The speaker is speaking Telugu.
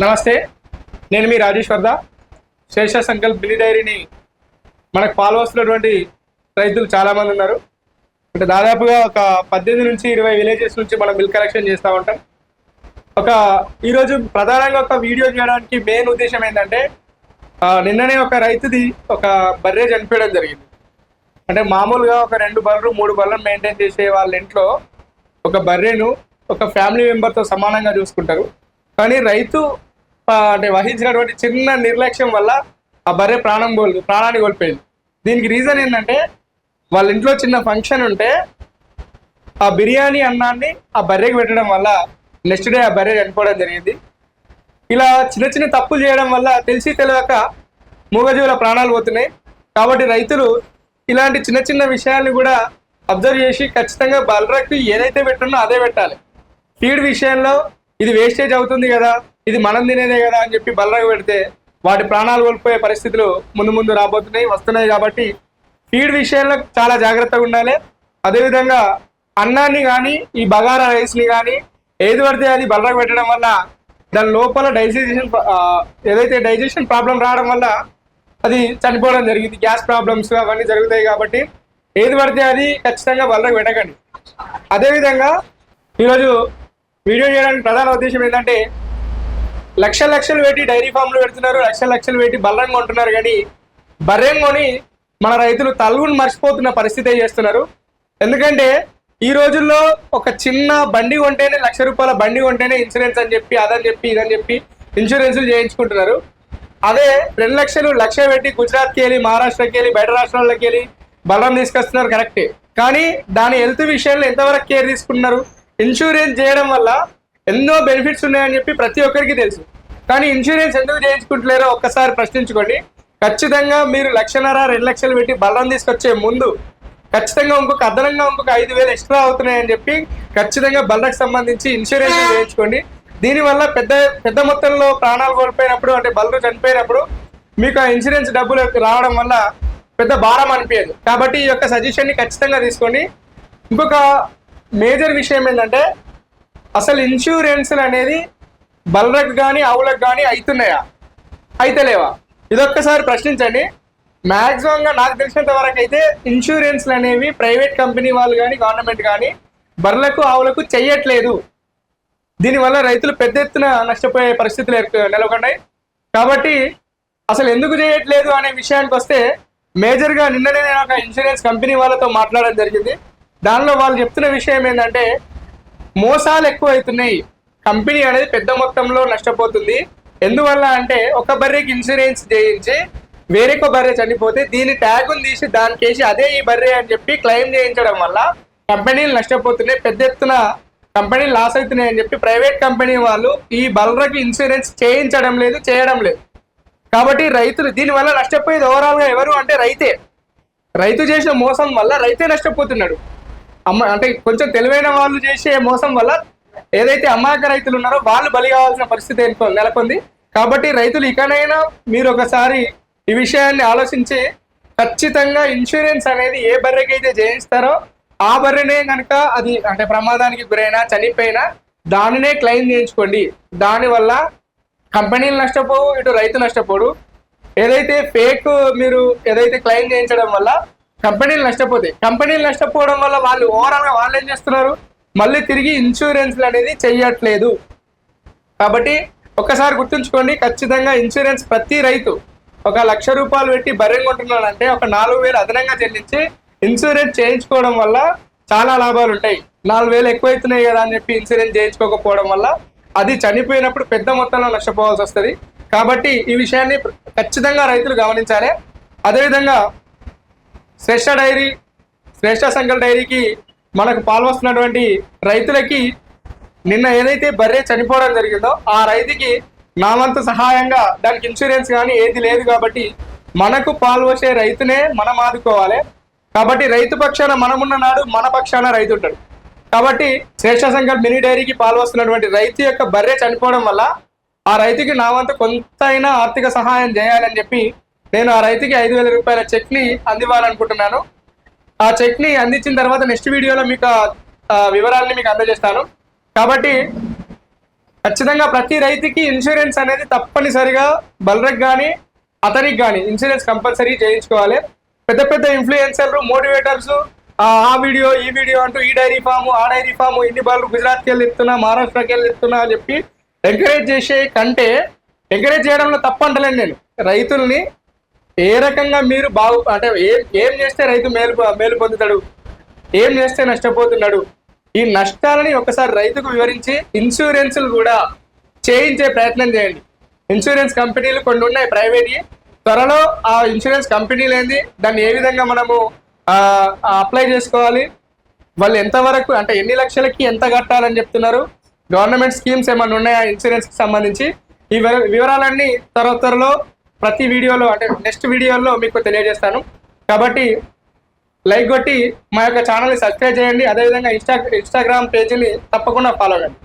నమస్తే, నేను మీ రాజేష్ వర్ధ. శేష సంకల్ప్ మినీ డైరీని మనకు పాల్వస్తున్నటువంటి రైతులు చాలామంది ఉన్నారు. అంటే దాదాపుగా ఒక 18 నుంచి 20 విలేజెస్ నుంచి మనం మిల్క్ కలెక్షన్ చేస్తూ ఉంటాం. ఈరోజు ప్రధానంగా ఒక వీడియో చేయడానికి మెయిన్ ఉద్దేశం ఏంటంటే, నిన్ననే ఒక రైతుది ఒక బర్రె చనిపోయడం జరిగింది. అంటే మామూలుగా ఒక 2 బర్రెలు 3 బర్రెలను మెయింటైన్ చేసే వాళ్ళ ఇంట్లో ఒక బర్రెను ఒక ఫ్యామిలీ మెంబర్తో సమానంగా చూసుకుంటారు. కానీ రైతు అంటే వహించినటువంటి చిన్న నిర్లక్ష్యం వల్ల ఆ బర్రె ప్రాణాన్ని కోల్పోయింది. దీనికి రీజన్ ఏంటంటే, వాళ్ళ ఇంట్లో చిన్న ఫంక్షన్ ఉంటే ఆ బిర్యానీ అన్నాన్ని ఆ బర్రెకి పెట్టడం వల్ల నెక్స్ట్ డే ఆ బర్రె చనిపోవడం జరిగింది. ఇలా చిన్న చిన్న తప్పులు చేయడం వల్ల తెలిసి తెలియక మూగజీవుల ప్రాణాలు పోతున్నాయి. కాబట్టి రైతులు ఇలాంటి చిన్న చిన్న విషయాన్ని కూడా అబ్జర్వ్ చేసి ఖచ్చితంగా బర్రెకి ఏదైతే పెట్టానో అదే పెట్టాలి. ఫీడ్ విషయంలో ఇది వేస్టేజ్ అవుతుంది కదా, ఇది మనం తినేదే కదా అని చెప్పి బర్రెకు పెడితే వాటి ప్రాణాలు కోల్పోయే పరిస్థితులు ముందు వస్తున్నాయి. కాబట్టి ఫీడ్ విషయంలో చాలా జాగ్రత్తగా ఉండాలి. అదేవిధంగా అన్నాన్ని కానీ ఈ బగారా రైస్ని కానీ ఏది పడితే అది బర్రెకు పెట్టడం వల్ల దాని లోపల డైజెషన్ ప్రాబ్లం రావడం వల్ల అది చనిపోవడం జరిగింది. గ్యాస్ ప్రాబ్లమ్స్ అవన్నీ జరుగుతాయి. కాబట్టి ఏది పడితే అది ఖచ్చితంగా బర్రెకు పెట్టకండి. అదేవిధంగా ఈరోజు వీడియో చేయడానికి ప్రధాన ఉద్దేశం ఏంటంటే, లక్షలు పెట్టి డైరీ ఫామ్లు పెడుతున్నారు, లక్షలు పెట్టి బర్రెను కొంటున్నారు. కానీ బర్రెను కొని మన రైతులు తల్లుని మర్చిపోతున్న పరిస్థితి చేస్తున్నారు. ఎందుకంటే ఈ రోజుల్లో ఒక చిన్న బండి కొంటేనే ₹1,00,000 బండి కొంటేనే ఇన్సూరెన్స్ అని చెప్పి అదని చెప్పి ఇదని చెప్పి ఇన్సూరెన్సులు చేయించుకుంటున్నారు. అదే 2 లక్షలు పెట్టి గుజరాత్కి వెళ్ళి, మహారాష్ట్రకి వెళ్ళి, బయట రాష్ట్రాల్లోకి వెళ్ళి బర్రెను తీసుకొస్తున్నారు కరెక్టే. కానీ దాని హెల్త్ విషయంలో ఎంతవరకు కేర్ తీసుకుంటున్నారు? ఇన్సూరెన్స్ చేయడం వల్ల ఎన్నో బెనిఫిట్స్ ఉన్నాయని చెప్పి ప్రతి ఒక్కరికి తెలుసు. కానీ ఇన్సూరెన్స్ ఎందుకు చేయించుకుంటలేరో ఒక్కసారి ప్రశ్నించుకోండి. ఖచ్చితంగా మీరు 1,50,000 2 లక్షలు పెట్టి బర్రెను తీసుకొచ్చే ముందు ఖచ్చితంగా అదనంగా 5,000 ఎక్స్ట్రా అవుతున్నాయని చెప్పి ఖచ్చితంగా బర్రెకు సంబంధించి ఇన్సూరెన్స్ చేయించుకోండి. దీనివల్ల పెద్ద మొత్తంలో ప్రాణాలు కోల్పోయినప్పుడు, అంటే బర్రెలు చనిపోయినప్పుడు మీకు ఆ ఇన్సూరెన్స్ డబ్బులు రావడం వల్ల పెద్ద భారం అనిపించదు. కాబట్టి ఈ యొక్క సజెషన్ని ఖచ్చితంగా తీసుకోండి. ఇంకొక మేజర్ విషయం ఏంటంటే, అసలు ఇన్సూరెన్స్లు అనేది బర్రెలకు కానీ ఆవులకు కానీ అవుతున్నాయా, అయితలేవా? ఇదొక్కసారి ప్రశ్నించండి. మ్యాక్సిమంగా నాకు తెలిసినంత వరకు అయితే ఇన్సూరెన్స్లు అనేవి ప్రైవేట్ కంపెనీ వాళ్ళు కానీ గవర్నమెంట్ కానీ బర్రెలకు ఆవులకు చెయ్యట్లేదు. దీనివల్ల రైతులు పెద్ద ఎత్తున నష్టపోయే పరిస్థితులు నెలకొన్నాయి. కాబట్టి అసలు ఎందుకు చేయట్లేదు అనే విషయానికి వస్తే, మేజర్గా నిన్ననే నేను ఒక ఇన్సూరెన్స్ కంపెనీ వాళ్ళతో మాట్లాడడం జరిగింది. దానిలో వాళ్ళు చెప్తున్న విషయం ఏంటంటే, మోసాలు ఎక్కువ అవుతున్నాయి, కంపెనీ అనేది పెద్ద మొత్తంలో నష్టపోతుంది. ఎందువల్ల అంటే, ఒక బర్రెకి ఇన్సూరెన్స్ చేయించి వేరొక బర్రె చనిపోతే దీని ట్యాగును తీసి దానికేసి అదే ఈ బర్రె అని చెప్పి క్లెయిమ్ చేయించడం వల్ల కంపెనీలు నష్టపోతున్నాయి, పెద్ద ఎత్తున కంపెనీలు లాస్ అవుతున్నాయి అని చెప్పి ప్రైవేట్ కంపెనీ వాళ్ళు ఈ బర్రెకి ఇన్సూరెన్స్ చేయడం లేదు. కాబట్టి రైతులు దీనివల్ల నష్టపోయేది ఓవరాల్గా ఎవరు అంటే రైతు చేసిన మోసం వల్ల రైతే నష్టపోతున్నాడు. అంటే కొంచెం తెలివైన వాళ్ళు చేసే మోసం వల్ల ఏదైతే అమాయక రైతులు ఉన్నారో వాళ్ళు బలి కావాల్సిన పరిస్థితి నెలకొంది. కాబట్టి రైతులు ఇకనైనా మీరు ఒకసారి ఈ విషయాన్ని ఆలోచించి ఖచ్చితంగా ఇన్సూరెన్స్ అనేది ఏ బర్రెకైతే చేయిస్తారో ఆ బర్రెనే కనుక అది అంటే ప్రమాదానికి గురైనా చనిపోయినా దానినే క్లెయిమ్ చేయించుకోండి. దానివల్ల కంపెనీలు నష్టపోవు, ఇటు రైతు నష్టపోడు. ఏదైతే ఫేక్ మీరు ఏదైతే క్లెయిమ్ చేయించడం వల్ల కంపెనీలు నష్టపోతాయి. కంపెనీలు నష్టపోవడం వల్ల వాళ్ళు ఓవరాల్గా వాళ్ళు ఏం చేస్తున్నారు, మళ్ళీ తిరిగి ఇన్సూరెన్స్లు అనేది చెయ్యట్లేదు. కాబట్టి ఒక్కసారి గుర్తుంచుకోండి, ఖచ్చితంగా ఇన్సూరెన్స్ ప్రతి రైతు ఒక ₹1,00,000 పెట్టి బర్రెను కొంటున్నాడంటే ఒక 4,000 అదనంగా చెల్లించి ఇన్సూరెన్స్ చేయించుకోవడం వల్ల చాలా లాభాలు ఉంటాయి. 4,000 ఎక్కువ అవుతున్నాయి కదా అని చెప్పి ఇన్సూరెన్స్ చేయించుకోకపోవడం వల్ల అది చనిపోయినప్పుడు పెద్ద మొత్తంలో నష్టపోవాల్సి వస్తుంది. కాబట్టి ఈ విషయాన్ని ఖచ్చితంగా రైతులు గమనించాలి. అదేవిధంగా శ్రేష్ఠ సంకల్ప్ డైరీకి మనకు పాల్వస్తున్నటువంటి రైతులకి నిన్న ఏదైతే బర్రె చనిపోవడం జరిగిందో ఆ రైతుకి నా వంతు సహాయంగా దానికి ఇన్సూరెన్స్ కానీ ఏది లేదు. కాబట్టి మనకు పాల్వసే రైతునే మనం ఆదుకోవాలి. కాబట్టి రైతు పక్షాన మనమున్న నాడు మన పక్షాన రైతు ఉంటాడు. కాబట్టి శ్రేష్ఠ సంకల్ప్ మినీ డైరీకి పాల్వస్తున్నటువంటి రైతు యొక్క బర్రె చనిపోవడం వల్ల ఆ రైతుకి నా వంతు కొంతైనా ఆర్థిక సహాయం చేయాలని చెప్పి నేను ఆ రైతుకి ₹5,000 చెక్ని అందివ్వాలనుకుంటున్నాను. ఆ చెక్ని అందించిన తర్వాత నెక్స్ట్ వీడియోలో మీకు వివరాలని మీకు అందజేస్తాను. కాబట్టి ఖచ్చితంగా ప్రతి రైతుకి ఇన్సూరెన్స్ అనేది తప్పనిసరిగా బలరకు కానీ అతనికి కానీ ఇన్సూరెన్స్ కంపల్సరీ చేయించుకోవాలి. పెద్ద పెద్ద ఇన్ఫ్లుయెన్సర్లు మోటివేటర్స్ ఆ వీడియో ఈ వీడియో అంటూ ఈ డైరీ ఫాము ఆ డైరీ ఫాము ఇన్ని బాలు గుజరాత్కి వెళ్ళి ఇస్తున్నా మహారాష్ట్రకి వెళ్ళి ఇస్తున్నా అని చెప్పి ఎంకరేజ్ చేసే కంటే ఎంకరేజ్ చేయడంలో తప్పంటలేను నేను. రైతుల్ని ఏ రకంగా మీరు అంటే ఏం చేస్తే రైతు మేలు పొందుతాడు, ఏం చేస్తే నష్టపోతున్నాడు, ఈ నష్టాలని ఒకసారి రైతుకు వివరించి ఇన్సూరెన్స్లు కూడా చేయించే ప్రయత్నం చేయండి. ఇన్సూరెన్స్ కంపెనీలు కొన్ని ఉన్నాయి ప్రైవేట్వి. త్వరలో ఆ ఇన్సూరెన్స్ కంపెనీలు ఏంది, దాన్ని ఏ విధంగా మనము అప్లై చేసుకోవాలి, వాళ్ళు ఎంతవరకు అంటే ఎన్ని లక్షలకి ఎంత కట్టాలని చెప్తున్నారు, గవర్నమెంట్ స్కీమ్స్ ఏమైనా ఉన్నాయా ఇన్సూరెన్స్కి సంబంధించి, ఈ వివరాలన్నీ త్వరలో ప్రతి వీడియోలో అంటే నెక్స్ట్ వీడియోలో మీకు తెలియజేస్తాను. కాబట్టి లైక్ కొట్టి మా యొక్క ఛానల్ని సబ్స్క్రైబ్ చేయండి. అదేవిధంగా ఇన్స్టాగ్రామ్ పేజీని తప్పకుండా ఫాలో కండి.